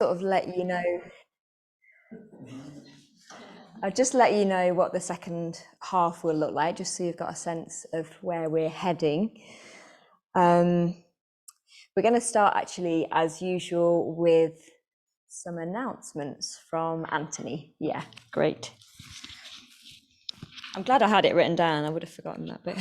sort of let you know, I'll just let you know what the second half will look like, just so you've got a sense of where we're heading. We're going to start actually, as usual, with some announcements from Anthony. Yeah, great. I'm glad I had it written down. I would have forgotten that bit.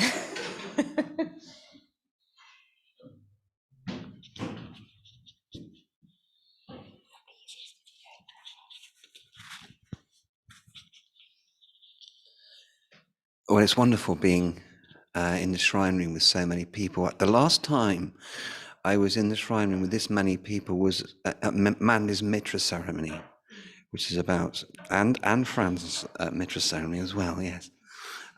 Well, it's wonderful being in the shrine room with so many people. The last time I was in the shrine room with this many people was at Mandy's Mitra ceremony, which is about, and Fran's Mitra ceremony as well, yes.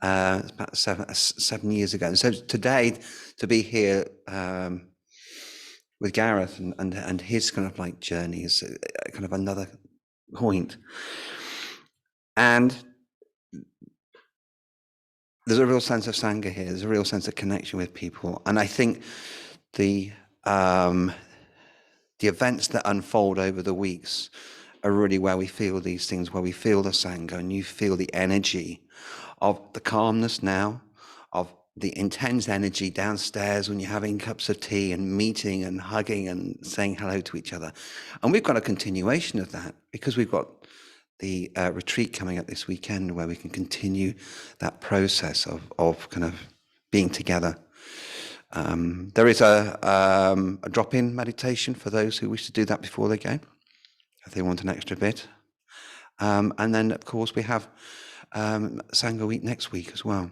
It's about 7 years ago. So today, to be here with Gareth and his kind of like journey is kind of another point. And there's a real sense of Sangha here. There's a real sense of connection with people. And I think the events that unfold over the weeks are really where we feel these things, where we feel the Sangha, and you feel the energy of the calmness now, of the intense energy downstairs when you're having cups of tea and meeting and hugging and saying hello to each other. And we've got a continuation of that because we've got the retreat coming up this weekend where we can continue that process of kind of being together. There is a drop-in meditation for those who wish to do that before they go, if they want an extra bit. And then, of course, we have Sangha Week next week as well.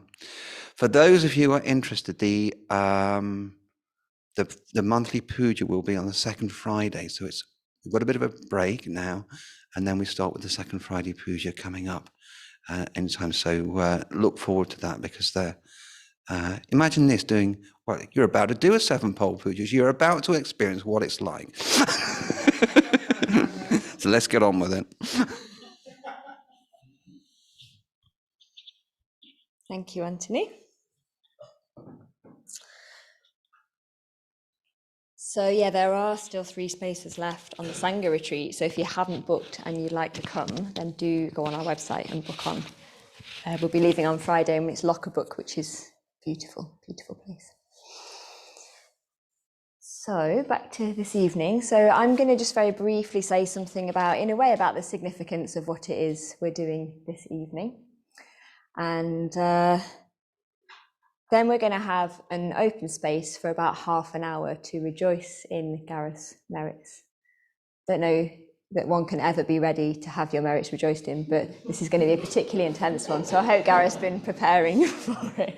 For those of you who are interested, the monthly puja will be on the second Friday. So we've got a bit of a break now, and then we start with the second Friday puja coming up anytime. So look forward to that, because imagine this, doing what you're about to do, a 7-pole puja. You're about to experience what it's like. So let's get on with it. Thank you, Anthony. So yeah, there are still 3 spaces left on the Sangha retreat. So if you haven't booked and you'd like to come, then do go on our website and book on. We'll be leaving on Friday, and it's Lock-a-Book, which is beautiful, beautiful place. So back to this evening. So I'm going to just very briefly say something about, in a way, about the significance of what it is we're doing this evening. And then we're going to have an open space for about half an hour to rejoice in Gareth's merits. Don't know that one can ever be ready to have your merits rejoiced in, but this is going to be a particularly intense one. So I hope Gareth's been preparing for it.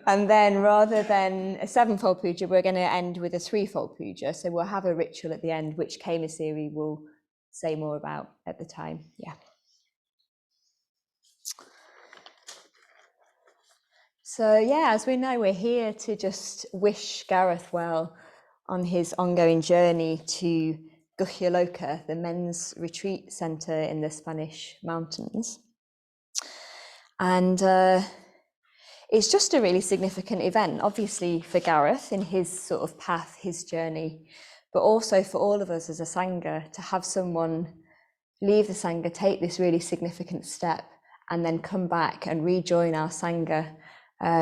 And then, rather than a 7-fold puja, we're going to end with a 3-fold puja. So we'll have a ritual at the end, which Khemasiri will say more about at the time. Yeah. So yeah, as we know, we're here to just wish Gareth well on his ongoing journey to Guhyaloka, the men's retreat centre in the Spanish mountains. And it's just a really significant event, obviously for Gareth in his sort of path, his journey, but also for all of us as a Sangha to have someone leave the Sangha, take this really significant step, and then come back and rejoin our Sangha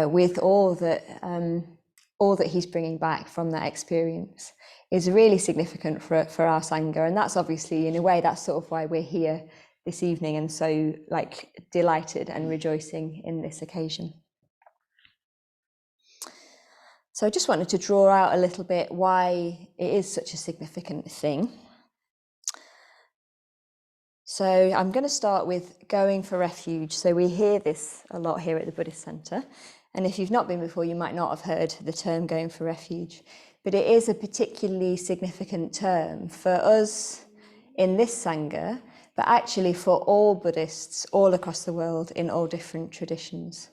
with all that he's bringing back from that experience is really significant for our Sangha. And that's obviously, in a way, that's sort of why we're here this evening and so delighted and rejoicing in this occasion. So I just wanted to draw out a little bit why it is such a significant thing. So I'm going to start with going for refuge. So we hear this a lot here at the Buddhist Centre. And if you've not been before, you might not have heard the term going for refuge. But it is a particularly significant term for us in this Sangha, but actually for all Buddhists all across the world in all different traditions.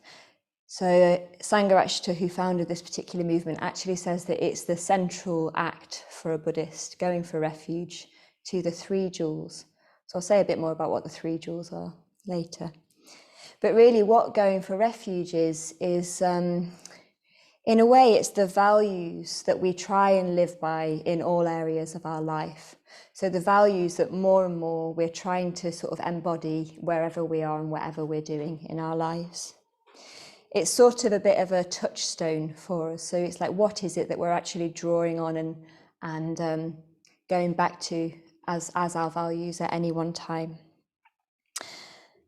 So Sangharakshita, who founded this particular movement, actually says that it's the central act for a Buddhist, going for refuge to the 3 jewels. So I'll say a bit more about what the 3 jewels are later. But really what going for refuge is In a way, it's the values that we try and live by in all areas of our life. So the values that more and more we're trying to sort of embody wherever we are and whatever we're doing in our lives. It's sort of a bit of a touchstone for us. So it's like, what is it that we're actually drawing on and going back to as our values at any one time?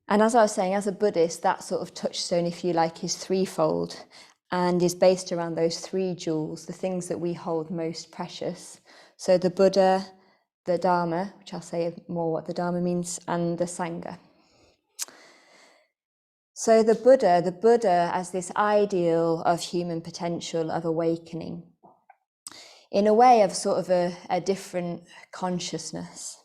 And as I was saying, as a Buddhist, that sort of touchstone, if you like, is threefold and is based around those three jewels, the things that we hold most precious. So the Buddha, the Dharma, which I'll say more what the Dharma means, and the Sangha. So the Buddha as this ideal of human potential, of awakening, in a way of sort of a different consciousness.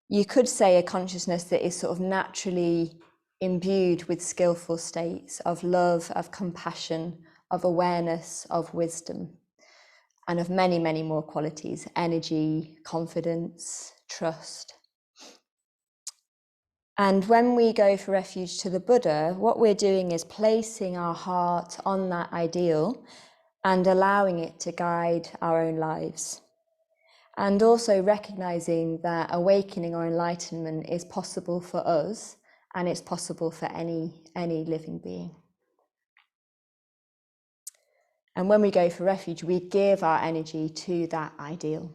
You could say a consciousness that is sort of naturally imbued with skillful states of love, of compassion, of awareness, of wisdom, and of many, many more qualities: energy, confidence, trust. And when we go for refuge to the Buddha, what we're doing is placing our heart on that ideal and allowing it to guide our own lives. And also recognizing that awakening or enlightenment is possible for us, and it's possible for any living being. And when we go for refuge, we give our energy to that ideal.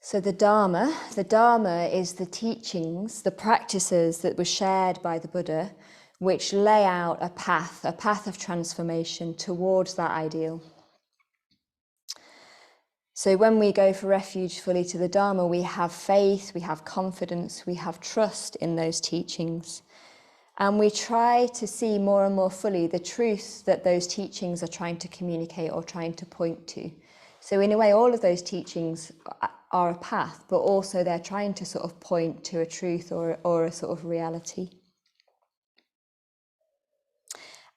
So the Dharma is the teachings, the practices that were shared by the Buddha, which lay out a path of transformation towards that ideal. So when we go for refuge fully to the Dharma, we have faith, we have confidence, we have trust in those teachings. And we try to see more and more fully the truth that those teachings are trying to communicate or trying to point to. So in a way, all of those teachings are a path, but also they're trying to sort of point to a truth or a sort of reality.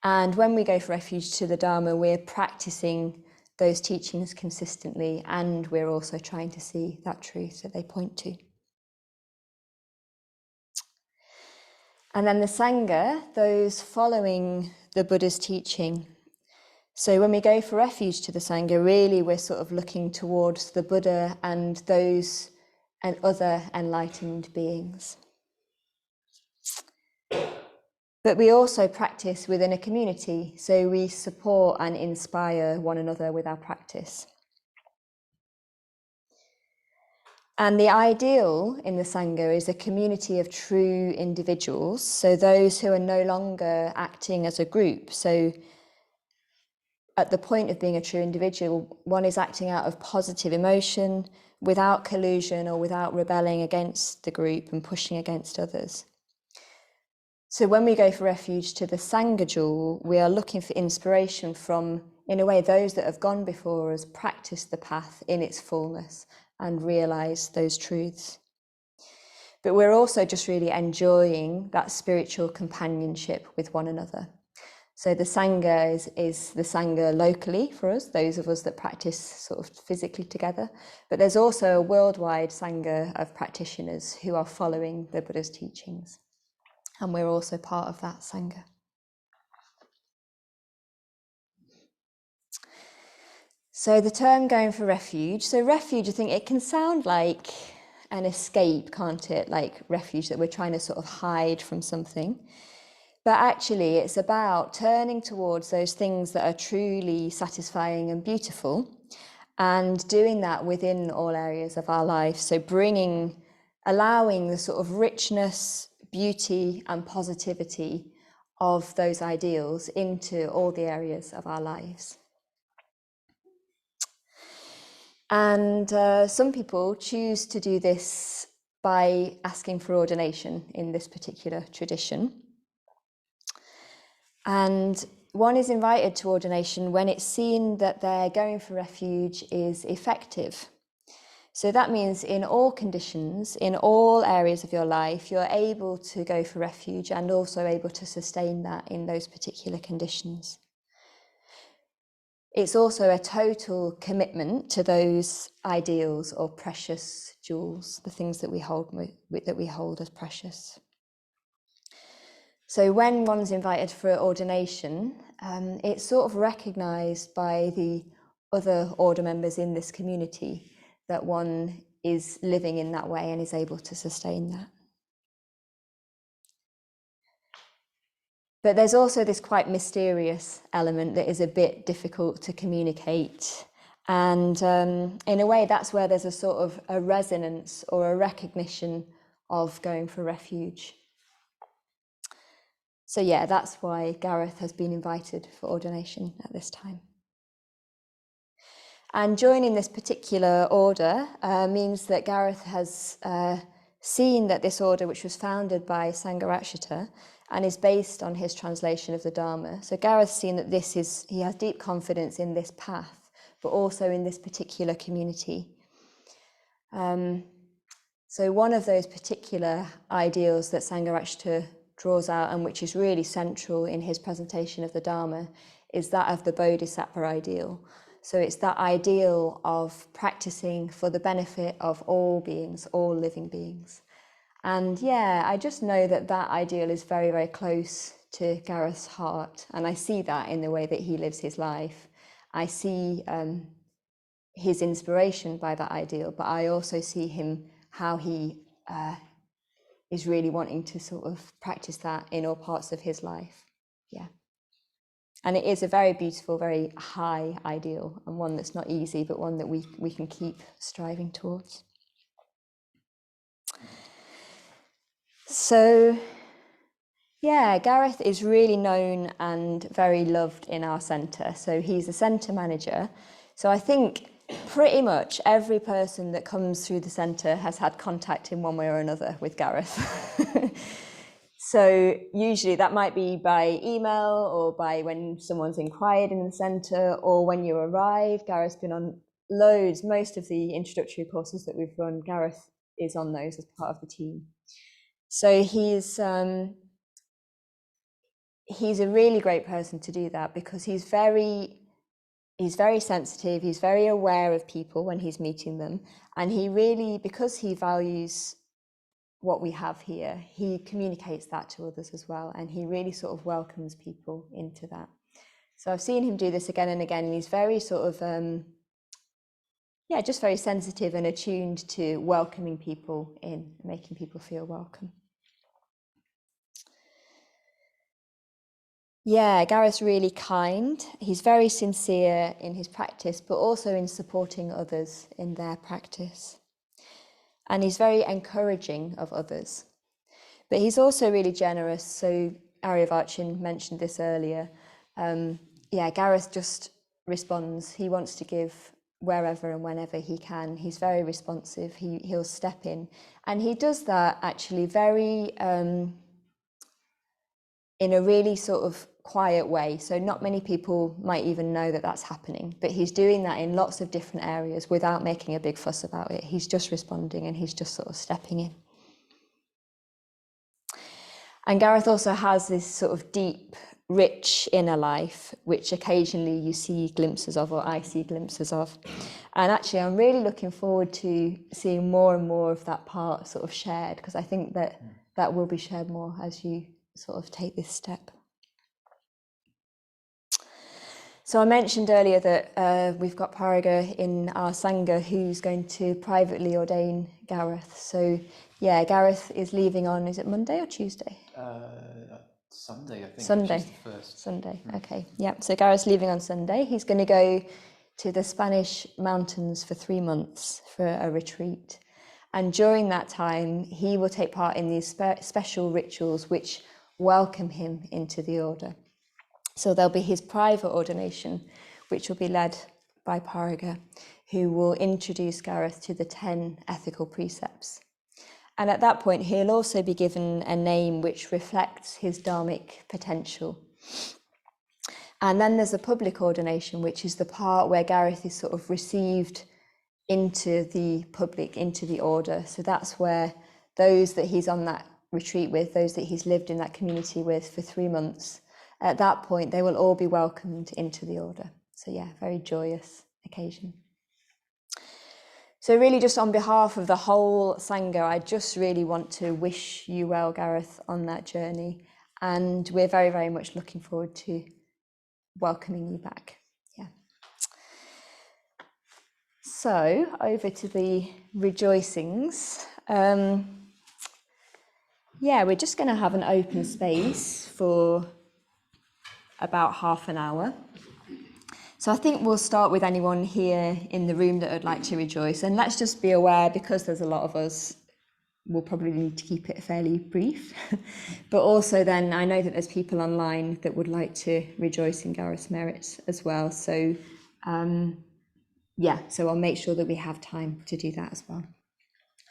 And when we go for refuge to the Dharma, we're practicing those teachings consistently, and we're also trying to see that truth that they point to. And then the Sangha, those following the Buddha's teaching. So when we go for refuge to the Sangha, really we're sort of looking towards the Buddha and those and other enlightened beings. But we also practice within a community, so we support and inspire one another with our practice. And the ideal in the Sangha is a community of true individuals, so those who are no longer acting as a group. So at the point of being a true individual, one is acting out of positive emotion, without collusion or without rebelling against the group and pushing against others. So when we go for refuge to the Sangha jewel, we are looking for inspiration from, in a way, those that have gone before us, practiced the path in its fullness and realised those truths. But we're also just really enjoying that spiritual companionship with one another. So the Sangha is the Sangha locally for us, those of us that practice sort of physically together. But there's also a worldwide Sangha of practitioners who are following the Buddha's teachings. And we're also part of that Sangha. So the term going for refuge. So refuge, I think it can sound like an escape, can't it? Like refuge, that we're trying to sort of hide from something. But actually it's about turning towards those things that are truly satisfying and beautiful, and doing that within all areas of our life. So allowing the sort of richness, beauty and positivity of those ideals into all the areas of our lives. And some people choose to do this by asking for ordination in this particular tradition. And one is invited to ordination when it's seen that their going for refuge is effective. So that means in all conditions, in all areas of your life, you're able to go for refuge and also able to sustain that in those particular conditions. It's also a total commitment to those ideals or precious jewels, the things that we hold as precious. So when one's invited for ordination, it's sort of recognised by the other order members in this community that one is living in that way and is able to sustain that. But there's also this quite mysterious element that is a bit difficult to communicate. And in a way, that's where there's a sort of a resonance or a recognition of going for refuge. So yeah, that's why Gareth has been invited for ordination at this time. And joining this particular order means that Gareth has seen that this order, which was founded by Sangha and is based on his translation of the Dharma. So Gareth's seen that he has deep confidence in this path, but also in this particular community. So one of those particular ideals that Sangha draws out, and which is really central in his presentation of the Dharma, is that of the Bodhisattva ideal. So it's that ideal of practicing for the benefit of all beings, all living beings. And yeah, I just know that that ideal is very, very close to Gareth's heart. And I see that in the way that he lives his life. I see his inspiration by that ideal, but I also see how he is really wanting to sort of practice that in all parts of his life. Yeah. And it is a very beautiful, very high ideal, and one that's not easy, but one that we can keep striving towards. So, yeah, Gareth is really known and very loved in our centre. So he's a centre manager. So I think pretty much every person that comes through the centre has had contact in one way or another with Gareth. So usually that might be by email or by when someone's inquired in the centre, or when you arrive. Gareth's been on most of the introductory courses that we've run, Gareth is on those as part of the team. So he's a really great person to do that, because he's very sensitive, he's very aware of people when he's meeting them, and he really, because he values what we have here, he communicates that to others as well, and he really sort of welcomes people into that. So I've seen him do this again and again, and he's very sort of just very sensitive and attuned to welcoming people in, making people feel welcome. Yeah, Gareth's really kind. He's very sincere in his practice, but also in supporting others in their practice. And he's very encouraging of others. But he's also really generous. So Aryavachin mentioned this earlier. Gareth just responds. He wants to give wherever and whenever he can. He's very responsive. He'll step in. And he does that actually very in a really sort of quiet way. So not many people might even know that that's happening, but he's doing that in lots of different areas without making a big fuss about it. He's just responding, and he's just sort of stepping in. And Gareth also has this sort of deep, rich inner life, which occasionally you see glimpses of, or I see glimpses of. And actually, I'm really looking forward to seeing more and more of that part sort of shared, because I think that will be shared more as you sort of take this step. So I mentioned earlier that we've got Pariga in our Sangha who's going to privately ordain Gareth. So yeah, Gareth is leaving on, is it Monday or Tuesday? Sunday, I think. Sunday. The first. Sunday, okay. Yeah, so Gareth's leaving on Sunday. He's going to go to the Spanish mountains for 3 months for a retreat. And during that time, he will take part in these special rituals which welcome him into the order. So there'll be his private ordination, which will be led by Pariga, who will introduce Gareth to the 10 ethical precepts. And at that point, he'll also be given a name which reflects his dharmic potential. And then there's a public ordination, which is the part where Gareth is sort of received into the public, into the order. So that's where those that he's on that retreat with, those that he's lived in that community with for 3 months, at that point, they will all be welcomed into the order. So yeah, very joyous occasion. So really just on behalf of the whole Sangha, I just really want to wish you well, Gareth, on that journey. and we're very, very much looking forward to welcoming you back. Yeah. So over to the rejoicings. Yeah, we're just going to have an open space for about half an hour. So I think we'll start with anyone here in the room that would like to rejoice. And let's just be aware, because there's a lot of us, we'll probably need to keep it fairly brief. But also then, I know that there's people online that would like to rejoice in Gareth's merits as well. So yeah, so I'll make sure that we have time to do that as well.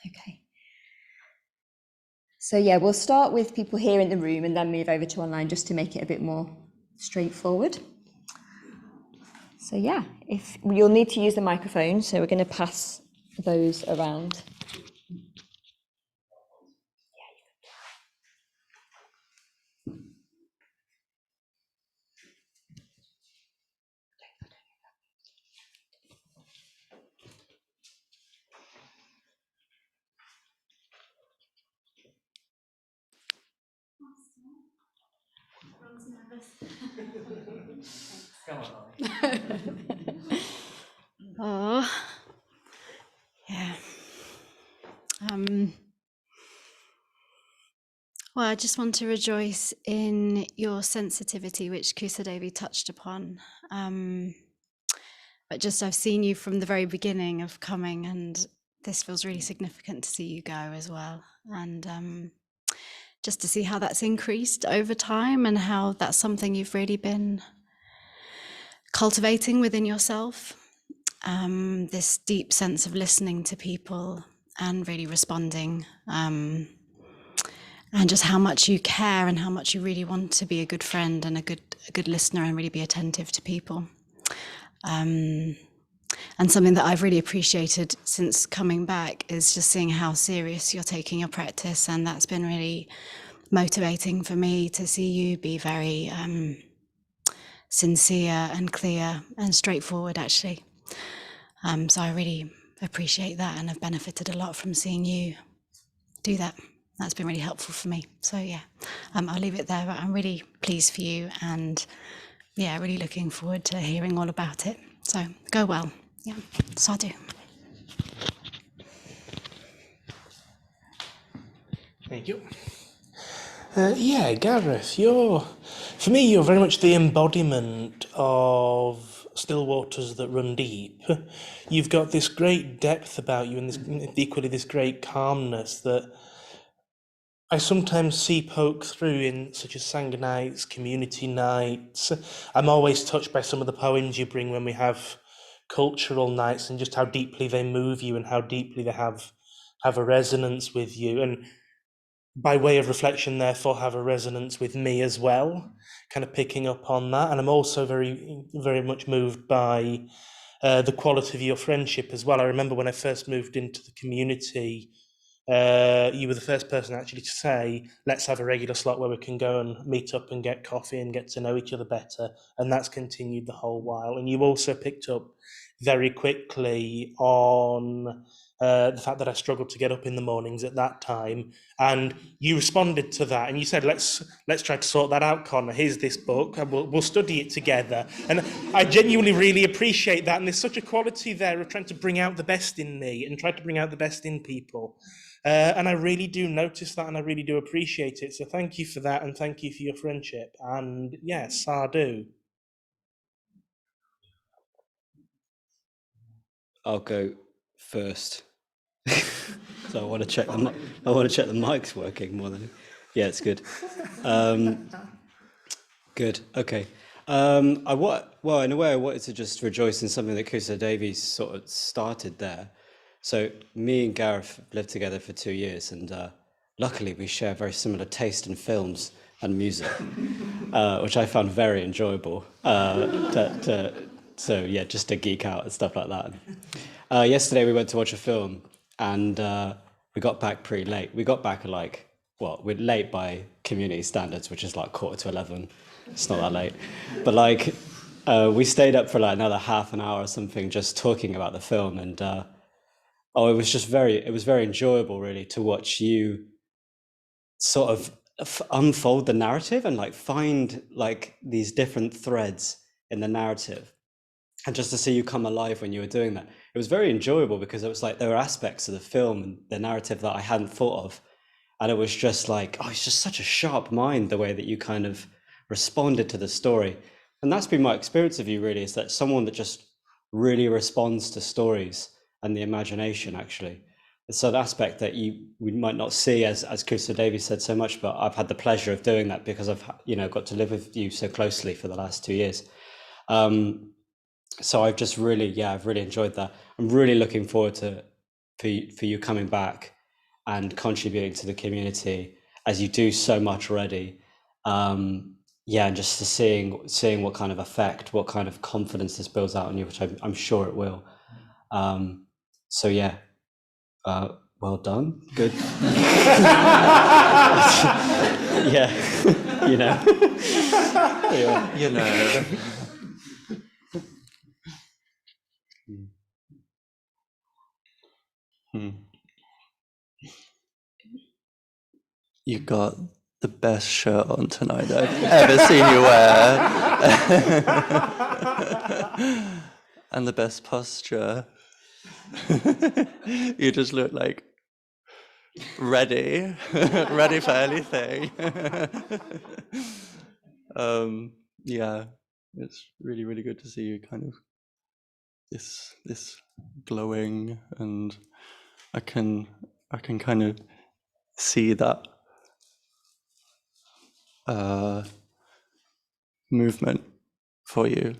Okay. So yeah, we'll start with people here in the room and then move over to online just to make it a bit more straightforward. So yeah, if you'll need to use the microphone, so we're going to pass those around. Oh, yeah. Well, I just want to rejoice in your sensitivity, which Kusadevi touched upon. But just I've seen you from the very beginning of coming, and this feels really significant to see you go as well. And just to see how that's increased over time and how that's something you've really been cultivating within yourself. This deep sense of listening to people and really responding, and just how much you care and how much you really want to be a good friend and a good listener and really be attentive to people. And something that I've really appreciated since coming back is just seeing how serious you're taking your practice, and that's been really motivating for me to see you be very sincere and clear and straightforward, actually. So I really appreciate that, and I've benefited a lot from seeing you do that. That's been really helpful for me. So yeah, I'll leave it there, but I'm really pleased for you, and yeah, really looking forward to hearing all about it. So go well. Yeah, sadhu. Thank you. Yeah, Gareth, for me, you're very much the embodiment of still waters that run deep. You've got this great depth about you, and equally this great calmness that I sometimes see poke through in such as Sangha nights, community nights. I'm always touched by some of the poems you bring when we have cultural nights, and just how deeply they move you and how deeply they have a resonance with you. And by way of reflection, therefore, have a resonance with me as well, kind of picking up on that. And I'm also very, very much moved by the quality of your friendship as well. I remember when I first moved into the community, you were the first person actually to say, let's have a regular slot where we can go and meet up and get coffee and get to know each other better. And that's continued the whole while. And you also picked up very quickly on the fact that I struggled to get up in the mornings at that time, and you responded to that, and you said, "Let's try to sort that out, Connor. Here's this book, and we'll study it together." And I genuinely really appreciate that, and there's such a quality there of trying to bring out the best in me and try to bring out the best in people, and I really do notice that, and I really do appreciate it. So thank you for that, and thank you for your friendship. And yes, sadhu. I'll go first. So I want to check the mic's working more than. Yeah, it's good. Good. Okay. In a way, I wanted to just rejoice in something that Kusa Davies sort of started there. So me and Gareth lived together for 2 years, and luckily we share very similar taste in films and music, which I found very enjoyable. So yeah, just to geek out and stuff like that. Yesterday we went to watch a film, and we got back pretty late. We got back at we're late by community standards, which is like 10:45. It's not that late, but we stayed up for another half an hour or something, just talking about the film, and it was very enjoyable, really, to watch you sort of unfold the narrative and like find like these different threads in the narrative, and just to see you come alive when you were doing that, it was very enjoyable, because it was like there were aspects of the film and the narrative that I hadn't thought of, and it was just like, oh, it's just such a sharp mind, the way that you kind of responded to the story. And that's been my experience of you, really, is that someone that just really responds to stories and the imagination, actually. It's an aspect that we might not see, as Krista Davies said so much, but I've had the pleasure of doing that because I've got to live with you so closely for the last 2 years. So I've just really, I've really enjoyed that. I'm really looking forward for you coming back and contributing to the community, as you do so much already. And just to seeing what kind of effect, what kind of confidence this builds out on you, which I'm sure it will. Well done. Good. Yeah. You got the best shirt on tonight I've ever seen you wear. And the best posture. You just look like ready for anything. It's really, really good to see you kind of this glowing, and I can kind of see that movement for you.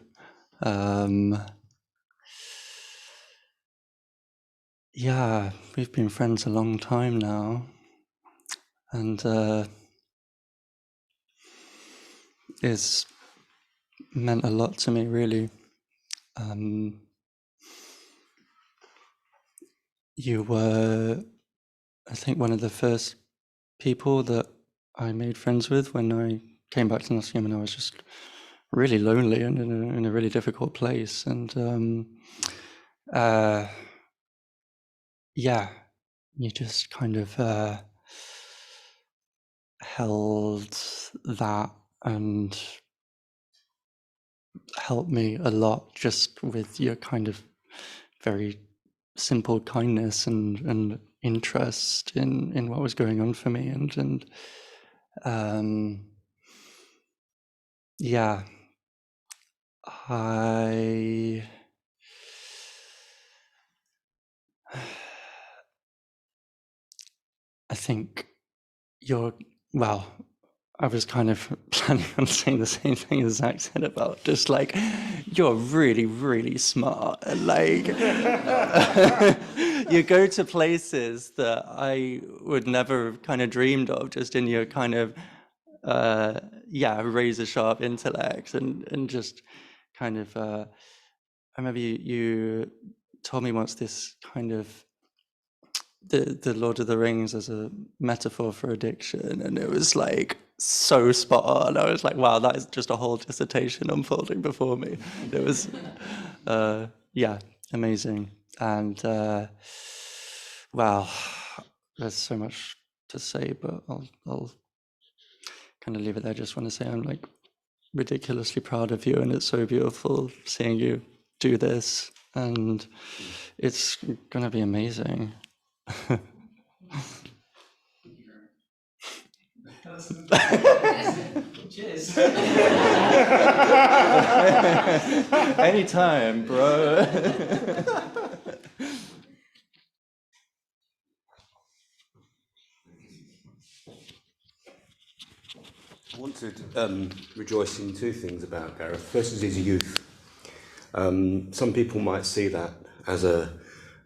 We've been friends a long time now, and it's meant a lot to me, really. You were, I think, one of the first people that I made friends with when I came back to Nottingham, and I was just really lonely and in a really difficult place. And you just kind of held that and helped me a lot, just with your kind of very simple kindness and interest in what was going on for me. I think I was kind of planning on saying the same thing as Zach said about just like, you're really, really smart. And like, you go to places that I would never have kind of dreamed of, just in your kind of, razor sharp intellect, and just kind of, I remember you told me once this kind of, the Lord of the Rings as a metaphor for addiction, and it was like so spot on. I was like, wow, that is just a whole dissertation unfolding before me. It was amazing. And there's so much to say, but I'll kind of leave it there. I just want to say I'm like ridiculously proud of you, and it's so beautiful seeing you do this, and it's gonna be amazing. Cheers. Anytime, bro. I want to rejoice in two things about Gareth. First is his youth. Some people might see that as a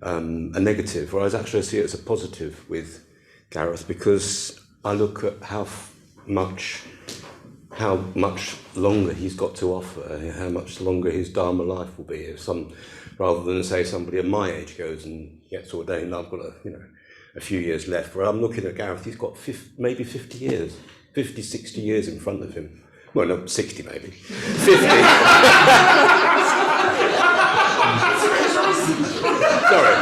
negative, whereas actually I see it as a positive with Gareth, because I look at how much longer he's got to offer, how much longer his Dharma life will be. If rather than say somebody of my age goes and gets ordained, I've got a few years left. Where I'm looking at Gareth, he's got maybe 50 years, 50, 60 years in front of him. Well, no, 60 maybe. 50. Sorry.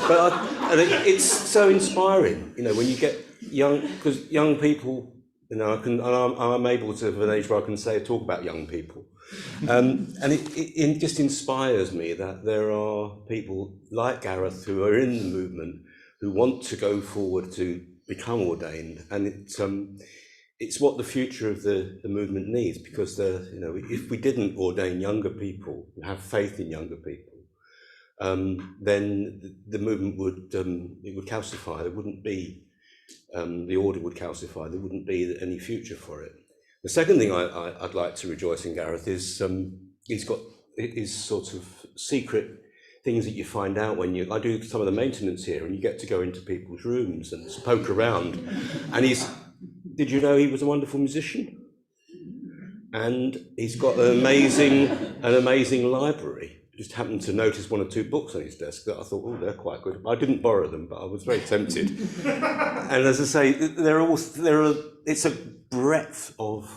But I think it's so inspiring, when you get young people, you know, I'm able to, of an age where I can talk about young people, and it just inspires me that there are people like Gareth who are in the movement who want to go forward to become ordained, and it's what the future of the movement needs, because you know, if we didn't ordain younger people, have faith in younger people, then the movement would calcify. There wouldn't be the order would calcify. There wouldn't be any future for it. The second thing I'd like to rejoice in Gareth is he's got his sort of secret things that you find out when I do some of the maintenance here, and you get to go into people's rooms and poke around. And did you know he was a wonderful musician? And he's got an amazing library. Just happened to notice one or two books on his desk that I thought, oh, they're quite good. I didn't borrow them, but I was very tempted. And as I say, it's a breadth of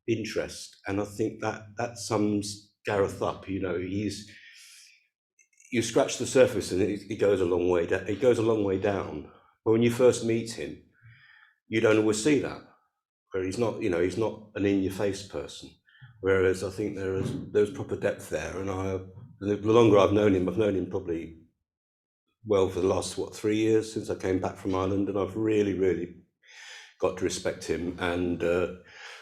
interest, and I think that sums Gareth up. You know, you scratch the surface and it goes a long way down. It goes a long way down. But when you first meet him, you don't always see that. Where he's not an in-your-face person. Whereas I think there's proper depth there, and the longer I've known him probably, well, for the last 3 years since I came back from Ireland, and I've really, really got to respect him, and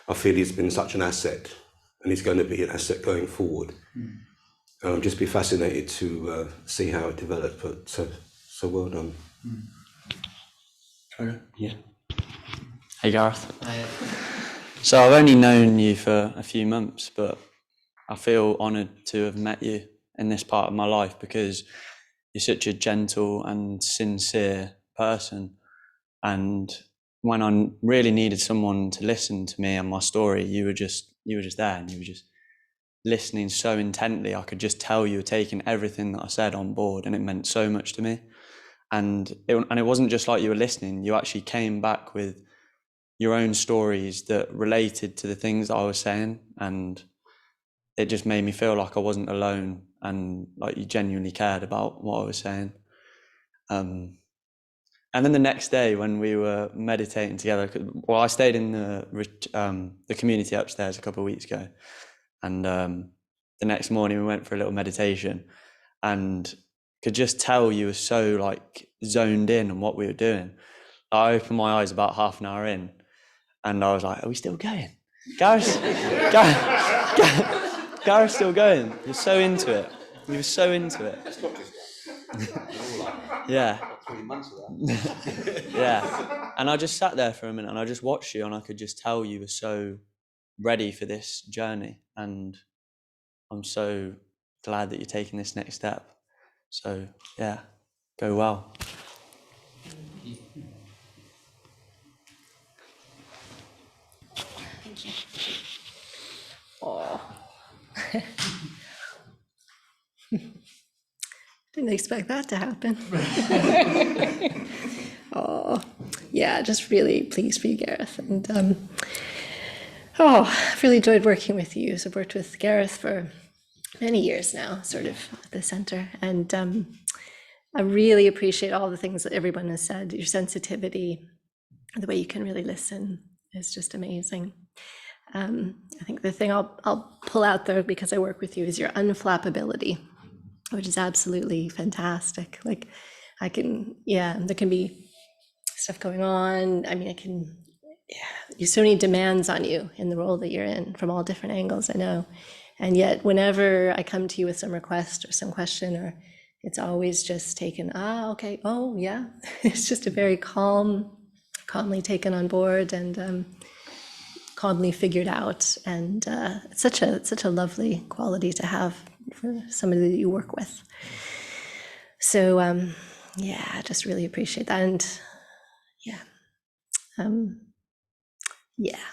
I feel he's been such an asset, and he's going to be an asset going forward. And I'll just be fascinated to see how it develops. But so well done. Okay. Yeah. Hey Gareth. So I've only known you for a few months, but I feel honoured to have met you in this part of my life, because you're such a gentle and sincere person. And when I really needed someone to listen to me and my story, you were just there, and you were just listening so intently. I could just tell you were taking everything that I said on board, and it meant so much to me. And it wasn't just like you were listening, you actually came back with your own stories that related to the things that I was saying, and it just made me feel like I wasn't alone, and like you genuinely cared about what I was saying. And then the next day when we were meditating together, well, I stayed in the community upstairs a couple of weeks ago, and the next morning we went for a little meditation, and could just tell you were so like zoned in on what we were doing. I opened my eyes about half an hour in, and I was like, are we still going? Gareth's still going. You're so into it. You were so into it. Yeah. 3 months of that. Yeah. And I just sat there for a minute, and I just watched you, and I could just tell you were so ready for this journey. And I'm so glad that you're taking this next step. So yeah, go well. Thank you. Oh. Didn't expect that to happen. Oh, yeah, just really pleased for you, Gareth. And I've really enjoyed working with you. So I've worked with Gareth for many years now, sort of at the center. And I really appreciate all the things that everyone has said. Your sensitivity, the way you can really listen is just amazing. I think the thing I'll pull out though, because I work with you, is your unflappability, which is absolutely fantastic. Like there can be stuff going on. I mean, there's so many demands on you in the role that you're in from all different angles, I know. And yet whenever I come to you with some request or some question, or it's always just taken, okay, oh yeah. It's just a very calmly taken on board, and calmly figured out. And it's such a lovely quality to have for somebody that you work with. So I just really appreciate that. And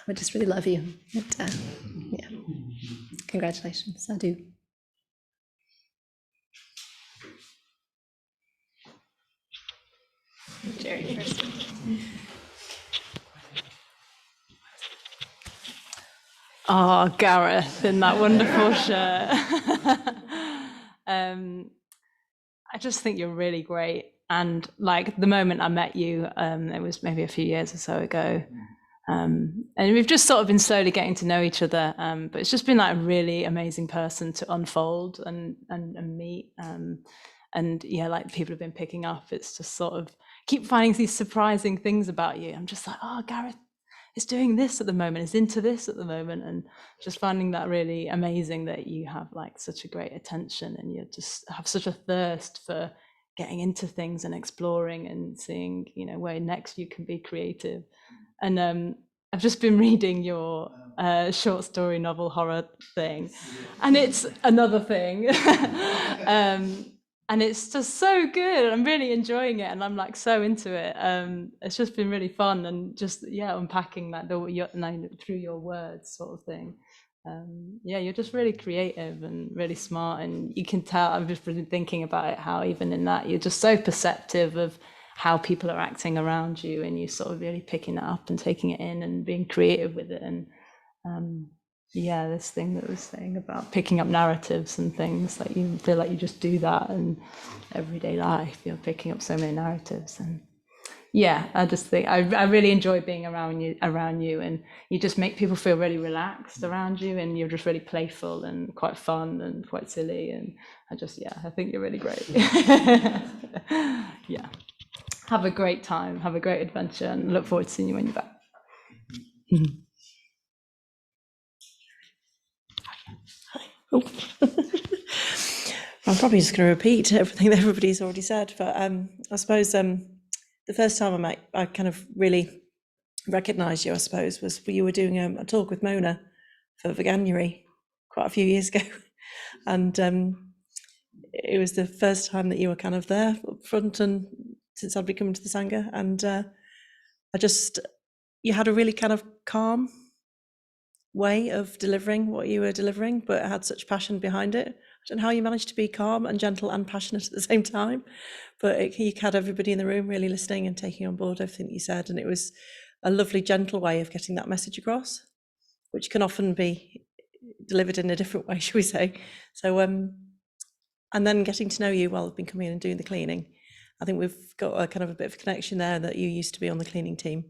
I just really love you. Congratulations, I do. Jerry first. Oh, Gareth in that wonderful shirt. I just think you're really great. And like the moment I met you, it was maybe a few years or so ago. And we've just sort of been slowly getting to know each other. But it's just been like a really amazing person to unfold and meet. And yeah, like people have been picking up. It's just sort of keep finding these surprising things about you. I'm just like, oh, Gareth is doing this at the moment, is into this at the moment. And just finding that really amazing that you have like such a great attention and you just have such a thirst for getting into things and exploring and seeing, you know, where next you can be creative. And I've just been reading your short story novel horror thing, and it's another thing. And it's just so good. I'm really enjoying it, and I'm like so into it. It's just been really fun, and just unpacking that through your words, sort of thing. You're just really creative and really smart, and you can tell. I've just been thinking about it, how even in that you're just so perceptive of how people are acting around you, and you sort of really picking it up and taking it in and being creative with it. And this thing that was saying about picking up narratives and things, like you feel like you just do that in everyday life. You're picking up so many narratives, and I just think I really enjoy being around you, and you just make people feel really relaxed around you, and you're just really playful and quite fun and quite silly, and I think you're really great. Have a great time, have a great adventure, and look forward to seeing you when you're back. I'm probably just going to repeat everything that everybody's already said, but I suppose the first time I kind of really recognised you, I suppose, was when you were doing a talk with Mona for Veganuary quite a few years ago, and it was the first time that you were kind of there up front, and since I'd been coming to the Sangha, and you had a really kind of calm way of delivering what you were delivering, but it had such passion behind it. I don't know how you managed to be calm and gentle and passionate at the same time, but you had everybody in the room really listening and taking on board everything that you said, and it was a lovely, gentle way of getting that message across, which can often be delivered in a different way, shall we say. So, and then getting to know you while I've been coming in and doing the cleaning, I think we've got a kind of a bit of a connection there, that you used to be on the cleaning team,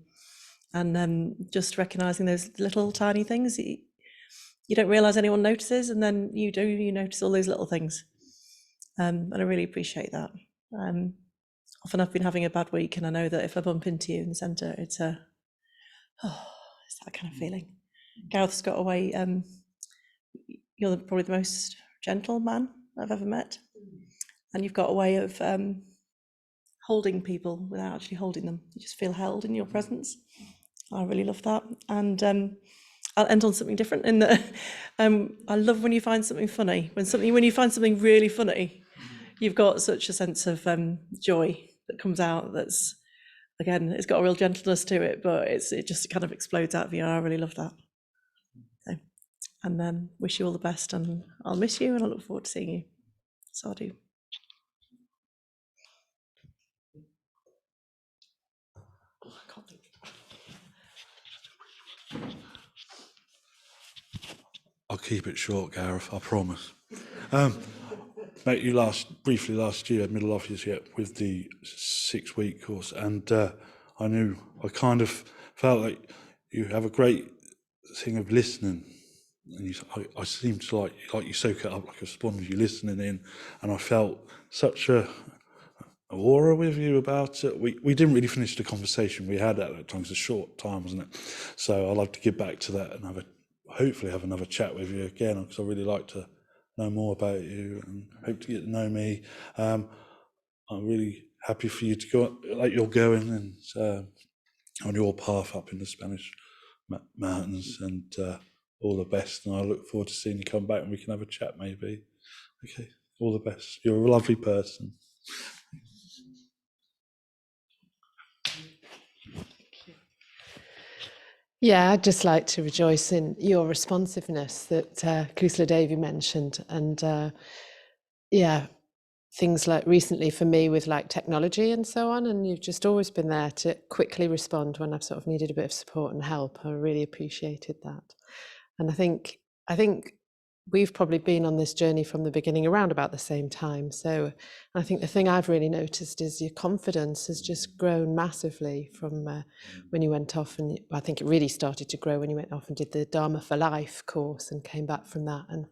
and just recognising those little tiny things you don't realise anyone notices, and then you notice all those little things, and I really appreciate that. Often I've been having a bad week, and I know that if I bump into you in the centre, it's that kind of feeling. Gareth's got a way. You're probably the most gentle man I've ever met, and you've got a way of holding people without actually holding them. You just feel held in your presence. I really love that. And I'll end on something different in that I love when you find something funny. When you find something really funny, you've got such a sense of joy that comes out. That's, again, it's got a real gentleness to it, but it just kind of explodes out of you. I really love that. So, and then wish you all the best, and I'll miss you, and I look forward to seeing you. Sadhu. I'll keep it short, Gareth, I promise. Met you briefly last year, middle of this year, with the 6-week course, and I kind of felt like you have a great thing of listening, and I seem to like you soak it up like a sponge. You listening in, and I felt such a aura with you about it. We didn't really finish the conversation we had at that time. It was a short time, wasn't it? So I'd like to get back to that and hopefully have another chat with you again, because I really like to know more about you and hope to get to know me. I'm really happy for you to go like you're going, and on your path up in the Spanish mountains, and all the best. And I look forward to seeing you come back and we can have a chat maybe. Okay, all the best. You're a lovely person. Yeah, I'd just like to rejoice in your responsiveness that Kusala Devi mentioned. And things like recently for me with like technology and so on, and you've just always been there to quickly respond when I've sort of needed a bit of support and help. I really appreciated that. And I think we've probably been on this journey from the beginning around about the same time. So I think the thing I've really noticed is your confidence has just grown massively from when you went off, and I think it really started to grow when you went off and did the Dharma for Life course and came back from that. And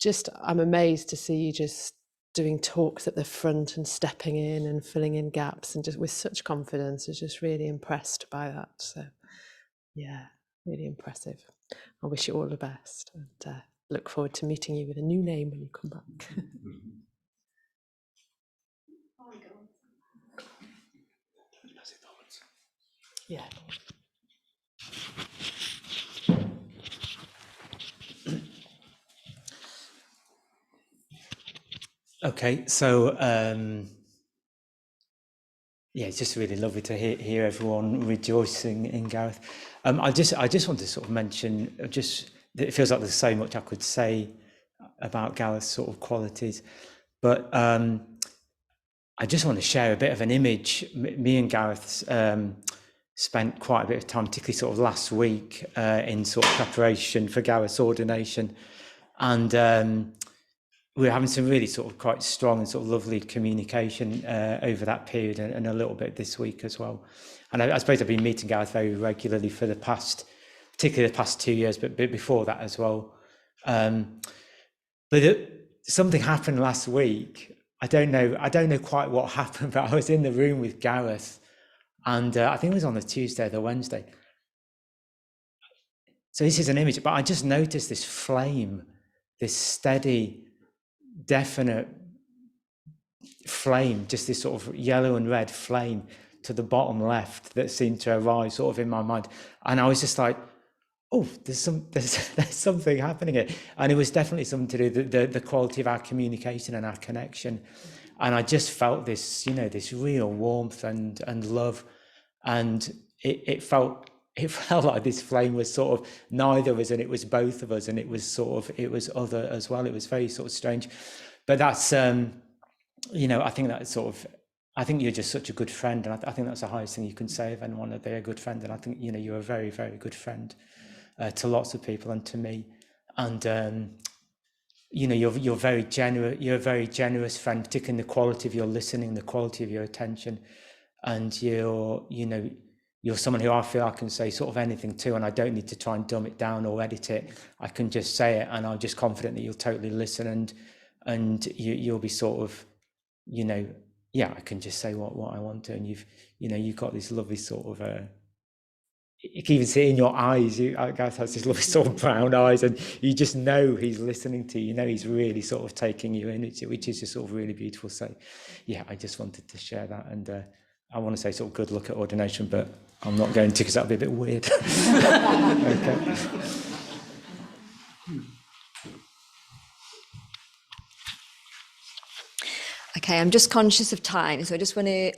just, I'm amazed to see you just doing talks at the front and stepping in and filling in gaps and just with such confidence. I was just really impressed by that. So yeah, really impressive. I wish you all the best, and look forward to meeting you with a new name when you come back. Yeah. Okay, so yeah, it's just really lovely to hear everyone rejoicing in Gareth. I just want to sort of mention, just it feels like there's so much I could say about Gareth's sort of qualities, but I just want to share a bit of an image. Me and Gareth spent quite a bit of time, particularly sort of last week, in sort of preparation for Gareth's ordination, and we were having some really sort of quite strong and sort of lovely communication over that period, and a little bit this week as well. And I suppose I've been meeting Gareth very regularly for the past, particularly the past 2 years, but before that as well. But something happened last week. I don't know quite what happened, but I was in the room with Gareth, and I think it was on the Tuesday or the Wednesday. So this is an image, but I just noticed this flame, this steady, definite flame, just this sort of yellow and red flame to the bottom left that seemed to arise sort of in my mind. And I was just like, oh, there's something happening here. And it was definitely something to do with the quality of our communication and our connection. And I just felt this, this real warmth and love. And it felt like this flame was sort of neither of us, and it was both of us, and it was other as well. It was very sort of strange. But that's, I think that's sort of, I think you're just such a good friend. And I think that's the highest thing you can say of anyone, that they're a good friend. And I think, you're a very, very good friend to lots of people and to me. And, you're very generous. You're a very generous friend, particularly in the quality of your listening, the quality of your attention. And you're someone who I feel I can say sort of anything to, and I don't need to try and dumb it down or edit it. I can just say it, and I'm just confident that you'll totally listen, and you'll be sort of, I can just say what I want to, and you've got this lovely sort of, you can even see it in your eyes. Gareth has this lovely sort of brown eyes, and you just know he's listening to you. He's really sort of taking you in, which is just sort of really beautiful. So, yeah, I just wanted to share that, and I want to say sort of good luck at ordination, but I'm not going to because that would be a bit weird. Okay. Okay, I'm just conscious of time, so I just want to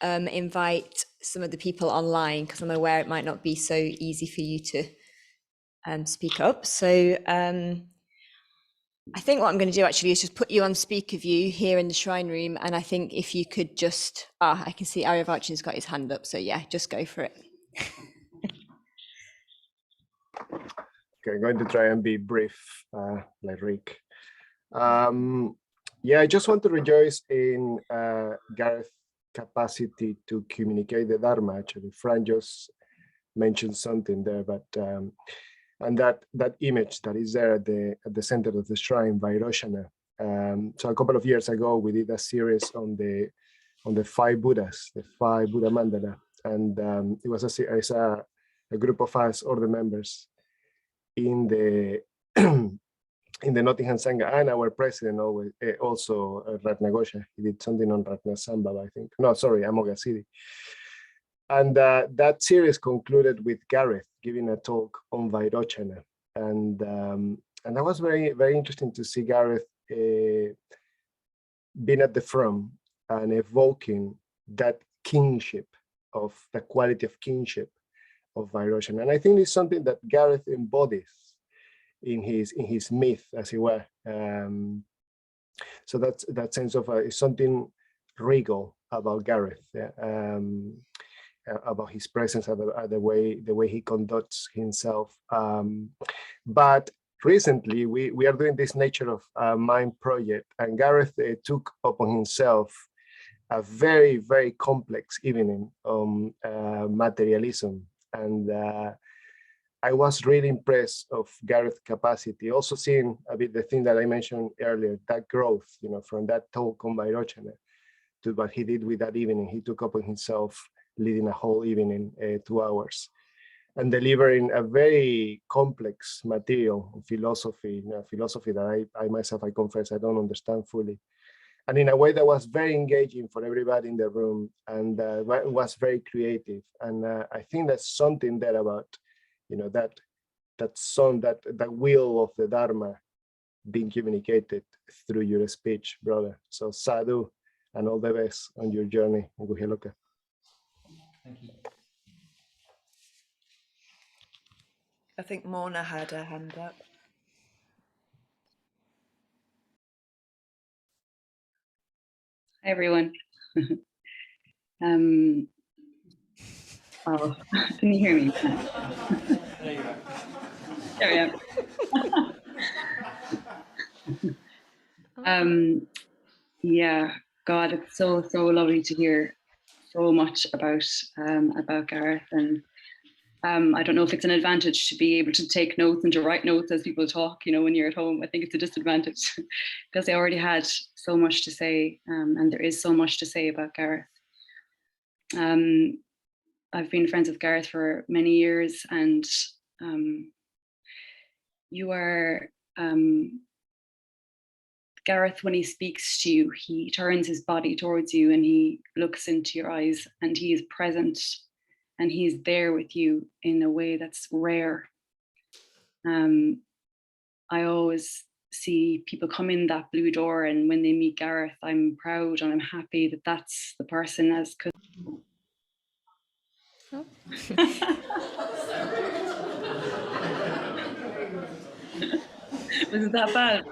invite some of the people online, because I'm aware it might not be so easy for you to speak up. So I think what I'm going to do actually is just put you on speaker view here in the shrine room, and I think if you could just, I can see Aryavachan's got his hand up, so yeah, just go for it. Okay, I'm going to try and be brief, like Rick. Yeah, I just want to rejoice in Gareth's capacity to communicate the Dharma. Actually, Fran just mentioned something there, but and that image that is there at the center of the shrine, Vairoshana. So a couple of years ago, we did a series on the 5 Buddhas, the 5 Buddha mandala, and it was a group of us, all the members, in the in the Nottingham Sangha, and our president also Ratnagosha. He did something on Ratnasambhava, I think. No, sorry, Amoghasiddhi. And that series concluded with Gareth giving a talk on Vairochana, and that was very, very interesting to see Gareth being at the front and evoking that kingship, of the quality of kingship of Vairochana. And I think it's something that Gareth embodies in his myth, as it were. So that's that sense of something regal about Gareth, yeah? About his presence, the way he conducts himself. But recently we are doing this Nature of Mind project, and Gareth took upon himself a very, very complex evening on materialism. And I was really impressed of Gareth's capacity, also seeing a bit the thing that I mentioned earlier, that growth, you know, from that talk on Vairochana to what he did with that evening. He took upon himself leading a whole evening, 2 hours, and delivering a very complex material, philosophy, you know, philosophy that I myself, I confess, I don't understand fully. And in a way that was very engaging for everybody in the room, and was very creative. And I think there's something there about, you know, that song, that will of the Dharma being communicated through your speech, brother. So sadhu, and all the best on your journey in Guhya Loka. Thank you. I think Mona had her hand up. Hi everyone. Oh, can you hear me? There we are. Yeah, God, it's so lovely to hear so much about Gareth, and I don't know if it's an advantage to be able to take notes and to write notes as people talk, you know, when you're at home. I think it's a disadvantage because I already had so much to say, and there is so much to say about Gareth. I've been friends with Gareth for many years, and you are, Gareth, when he speaks to you, he turns his body towards you and he looks into your eyes, and he is present and he's there with you in a way that's rare. I always see people come in that blue door, and when they meet Gareth, I'm proud and I'm happy that that's the person as could. Oh. Was it that bad?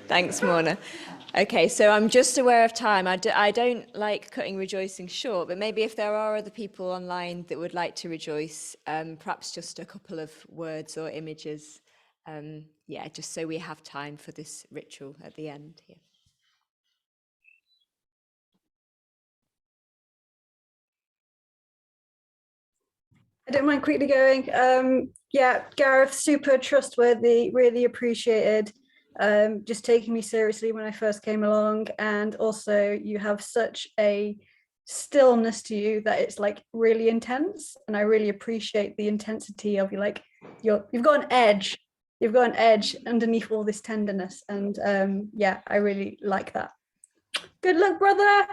Thanks, Mona. Okay, so I'm just aware of time. I don't like cutting rejoicing short, but maybe if there are other people online that would like to rejoice, perhaps just a couple of words or images. Yeah, just so we have time for this ritual at the end here. I don't mind quickly going. Yeah, Gareth, super trustworthy, really appreciated. Just taking me seriously when I first came along, and also you have such a stillness to you that it's like really intense, and I really appreciate the intensity of you. Like you've got an edge underneath all this tenderness, and yeah, I really like that. Good luck, brother.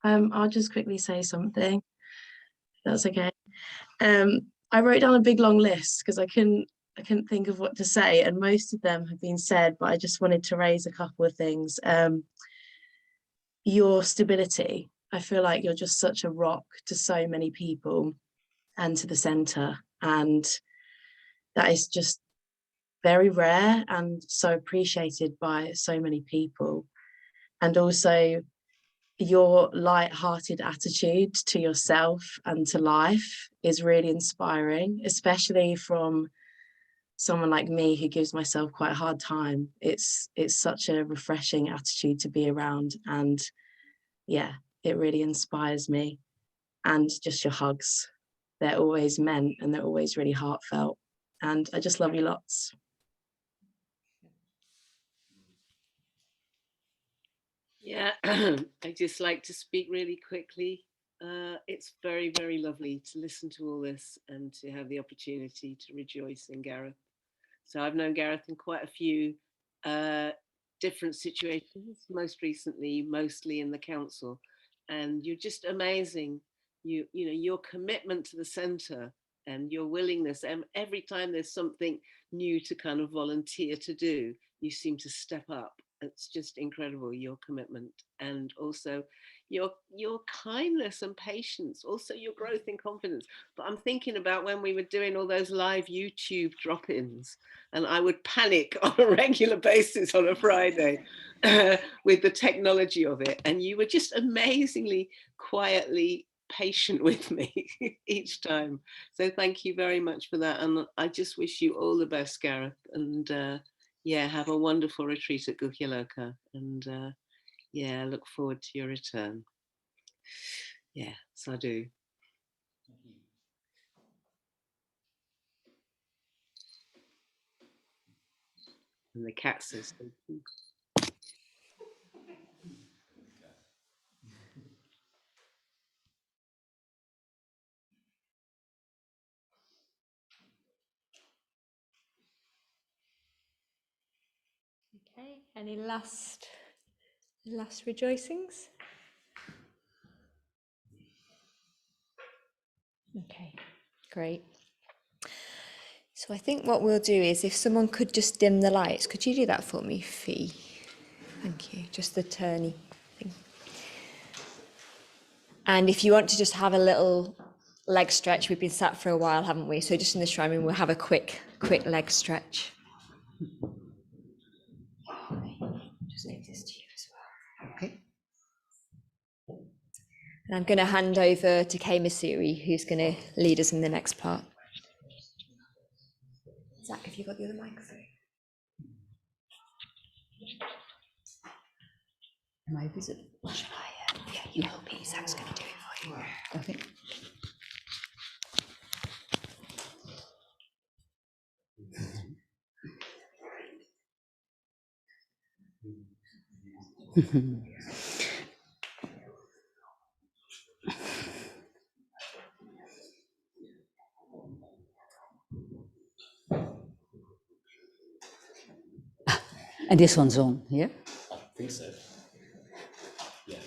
I'll just quickly say something. That's okay. I wrote down a big long list because I couldn't think of what to say, and most of them have been said, but I just wanted to raise a couple of things. Your stability. I feel like you're just such a rock to so many people and to the center, and that is just very rare and so appreciated by so many people. And also your light-hearted attitude to yourself and to life is really inspiring, especially from someone like me who gives myself quite a hard time. It's such a refreshing attitude to be around, and yeah, it really inspires me. And just your hugs, they're always meant and they're always really heartfelt, and I just love you lots. Yeah, I just like to speak really quickly. It's very, very lovely to listen to all this and to have the opportunity to rejoice in Gareth. So I've known Gareth in quite a few different situations, most recently, mostly in the council. And you're just amazing. You know, your commitment to the centre and your willingness, and every time there's something new to kind of volunteer to do, you seem to step up. It's just incredible, your commitment. And also your kindness and patience, also your growth in confidence. But I'm thinking about when we were doing all those live YouTube drop-ins, and I would panic on a regular basis on a Friday with the technology of it, and you were just amazingly quietly patient with me each time. So thank you very much for that, and I just wish you all the best, Gareth, and yeah, have a wonderful retreat at Guhyaloka, and yeah, look forward to your return. Yeah, sadhu. And the cat says thank you. Okay, any last rejoicings? Okay, great. So I think what we'll do is, if someone could just dim the lights, could you do that for me, Fee? Thank you, just the turny thing. And if you want to just have a little leg stretch, we've been sat for a while, haven't we? So just in the shrine room, we'll have a quick leg stretch. Just leave this to you as well. Okay. And I'm going to hand over to Kay Masuri, who's going to lead us in the next part. Zach, have you got the other microphone? Am I visible? Should I? Yeah, you help me. Zach's going to do it for you. Okay. And this one's on, yeah? I think so. Yeah.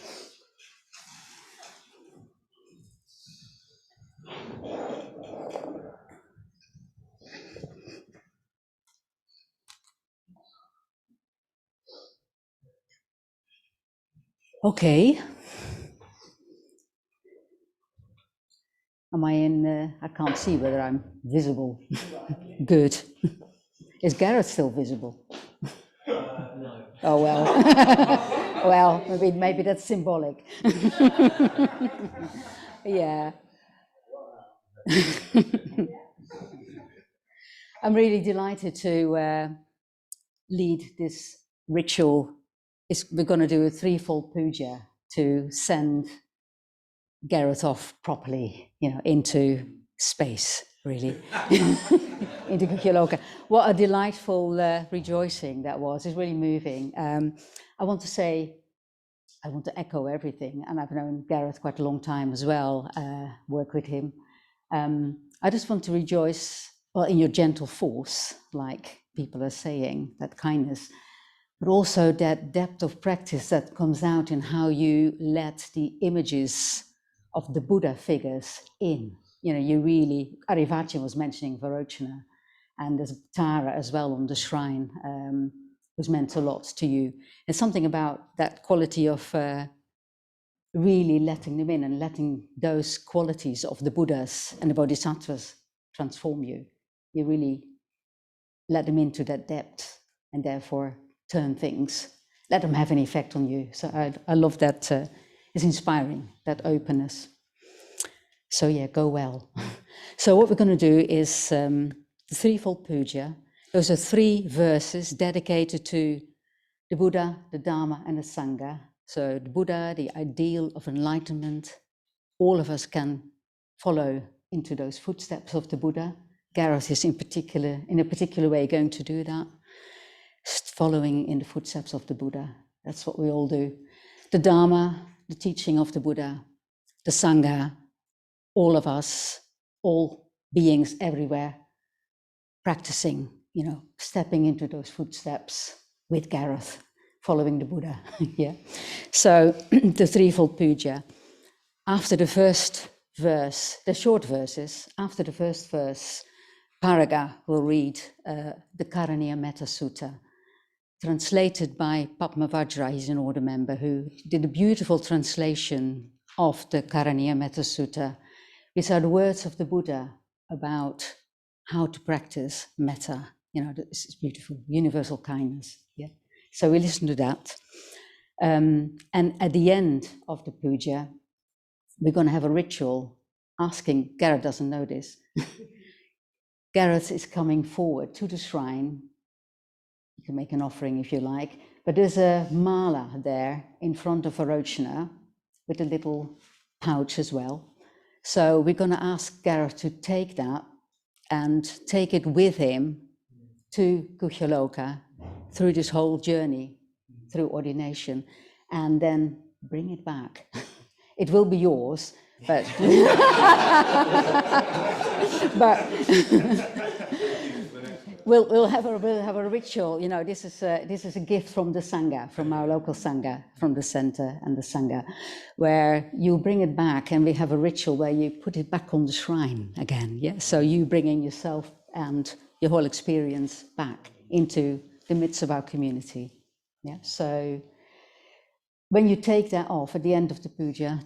Okay. Am I in? I can't see whether I'm visible. Good. Is Gareth still visible? No. Oh well. Well, maybe that's symbolic. Yeah. I'm really delighted to lead this ritual. We're going to do a threefold puja to send Gareth off properly, into space, really, into Guhyaloka. What a delightful rejoicing that was. It's really moving. I want to echo everything, and I've known Gareth quite a long time as well, work with him. I just want to rejoice, well, in your gentle force, like people are saying, that kindness, but also that depth of practice that comes out in how you let the images of the Buddha figures in. You really, Arivachan was mentioning Varochana, and there's Tara as well on the shrine, was meant a lot to you. There's something about that quality of really letting them in and letting those qualities of the Buddhas and the Bodhisattvas transform you. You really let them into that depth and therefore turn things, let them have an effect on you. So I love that. It's inspiring, that openness. So yeah, go well. So what we're going to do is the threefold puja. Those are 3 verses dedicated to the Buddha, the Dharma, and the Sangha. So the Buddha, the ideal of enlightenment, all of us can follow into those footsteps of the Buddha. Gareth is in a particular way going to do that, following in the footsteps of the Buddha. That's what we all do. The Dharma, the teaching of the Buddha, the Sangha, all of us, all beings everywhere, practicing, stepping into those footsteps with Gareth, following the Buddha. Yeah. So the threefold puja. After the first verse, the short verses, after the first verse, Paraga will read the Karaniya Metta Sutta. translated by Padma Vajra. He's an order member who did a beautiful translation of the Karaniya Metta Sutta, which are the words of the Buddha about how to practice metta. You know, this is beautiful, universal kindness. Yeah. So we listen to that. And at the end of the puja, we're going to have a ritual asking, Gareth doesn't know this, Gareth is coming forward to the shrine. You can make an offering if you like, but there's a mala there in front of Arochana with a little pouch as well. So we're going to ask Gareth to take that and take it with him to Kuhyaloka through this whole journey, through ordination, and then bring it back. It will be yours, but but we'll have a ritual. You know, this is a gift from the Sangha, from our local Sangha, from the center and the Sangha, where you bring it back, and we have a ritual where you put it back on the shrine again. Yeah, so you bringing yourself and your whole experience back into the midst of our community. Yeah, so when you take that off at the end of the puja,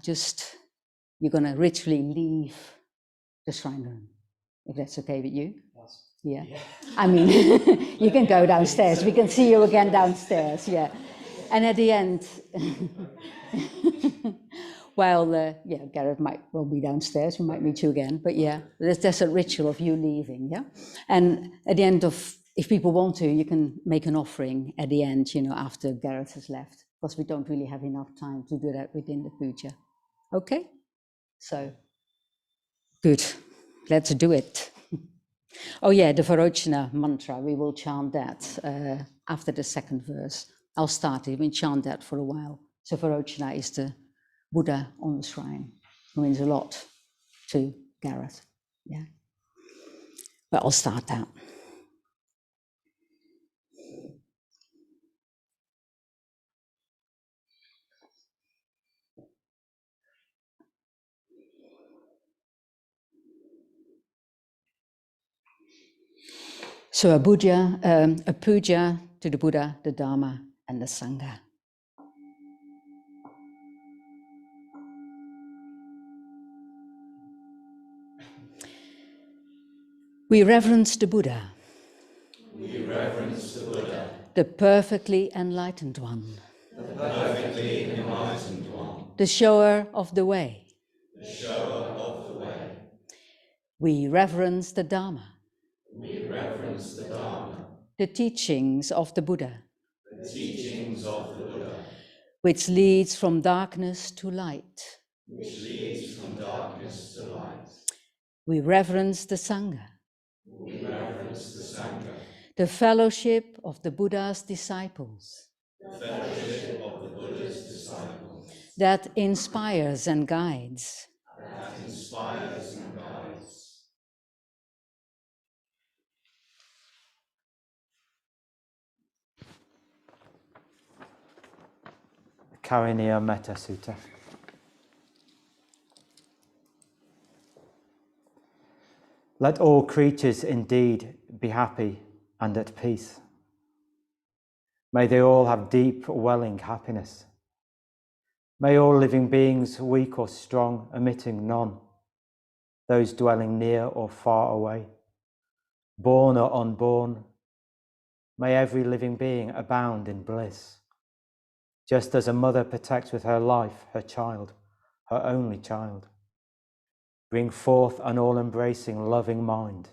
you're going to ritually leave the shrine room, if that's okay with you. Yeah. I mean, you can go downstairs. We can see you again downstairs. Yeah. And at the end, Gareth will be downstairs. We might meet you again. But yeah, there's a ritual of you leaving. Yeah. And at the end if people want to, you can make an offering at the end, you know, after Gareth has left, because we don't really have enough time to do that within the puja. Okay? So, good. Let's do it. Oh yeah, the Varochana mantra, we will chant that after the second verse. I'll start it, we chant that for a while. So Varochana is the Buddha on the shrine, who means a lot to Gareth. Yeah. But I'll start that. So a puja to the Buddha, the Dharma, and the Sangha. We reverence the Buddha. We reverence the Buddha. The perfectly enlightened one. The perfectly enlightened one. The shower of the way. The shower of the way. We reverence the Dharma. We reverence the Dharma. The teachings of the Buddha. The teachings of the Buddha. Which leads from darkness to light. Which leads from darkness to light. We reverence the Sangha. We reverence the Sangha. The fellowship of the Buddha's disciples. The fellowship of the Buddha's disciples. That inspires and guides. That inspires and guides. Karaniya Metta Sutta. Let all creatures indeed be happy and at peace. May they all have deep welling happiness. May all living beings, weak or strong, omitting none, those dwelling near or far away, born or unborn, may every living being abound in bliss. Just as a mother protects with her life her child, her only child. Bring forth an all-embracing, loving mind.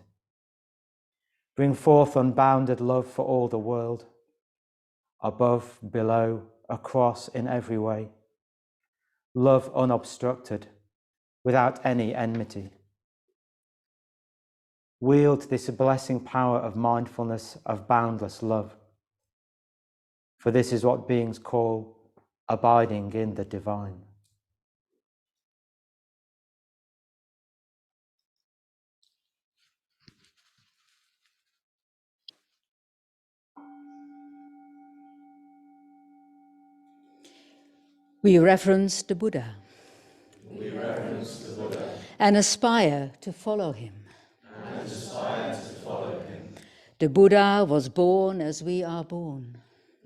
Bring forth unbounded love for all the world, above, below, across, in every way. Love unobstructed, without any enmity. Wield this blessing power of mindfulness, of boundless love. For this is what beings call abiding in the divine. We reverence the Buddha. We reverence the Buddha. And aspire to follow him. And aspire to follow him. The Buddha was born as we are born.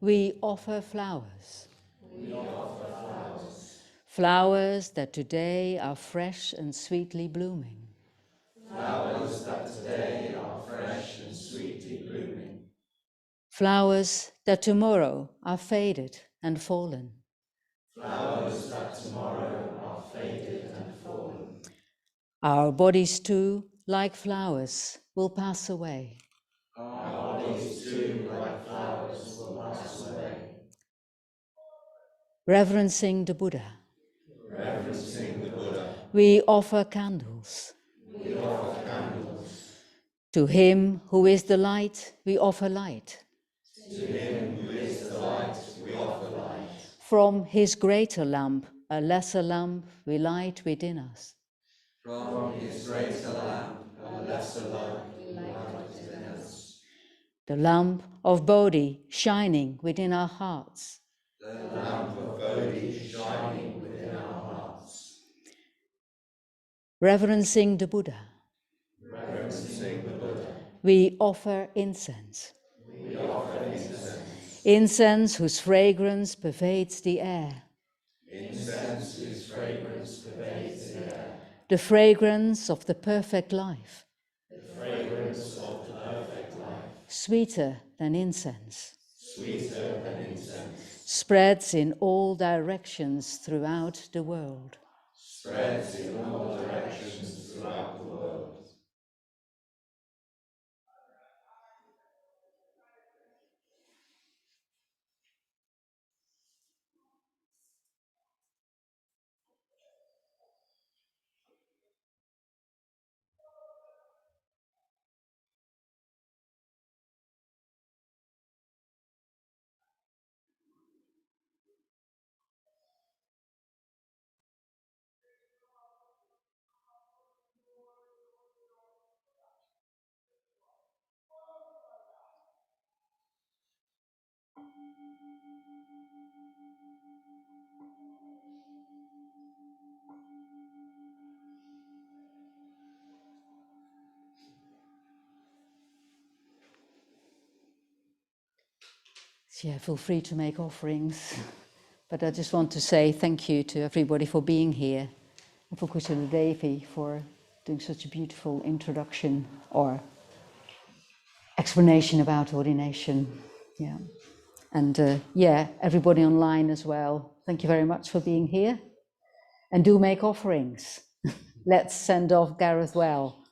we offer flowers. We offer flowers. Flowers that today are fresh and sweetly blooming. Flowers that today are fresh and sweetly blooming. Flowers that tomorrow are faded and fallen. Flowers that tomorrow are faded and fallen. Our bodies too, like flowers, will pass away. Our bodies too, like flowers, will pass away. Reverencing the Buddha. Reverencing the Buddha. We offer candles. We offer candles. To him who is the light, we offer light. To him who is the light, we offer light. From his greater lamp, a lesser lamp we light within us. From his greater lamp, a lesser lamp we light within us. The lamp of Bodhi shining within our hearts. The lamp of Bodhi shining within our hearts. Reverencing the Buddha. Reverencing the Buddha. We offer incense. We offer incense. Incense whose fragrance pervades the air. Incense whose fragrance pervades the air. The fragrance of the perfect life. The fragrance of the perfect life. Sweeter than incense. Sweeter than incense. Spreads in all directions throughout the world. Spreads in all directions throughout the world. Yeah, feel free to make offerings. But I just want to say thank you to everybody for being here. And for Kusala Devi for doing such a beautiful introduction or explanation about ordination. Yeah. And yeah, everybody online as well. Thank you very much for being here. And do make offerings. Let's send off Gareth well.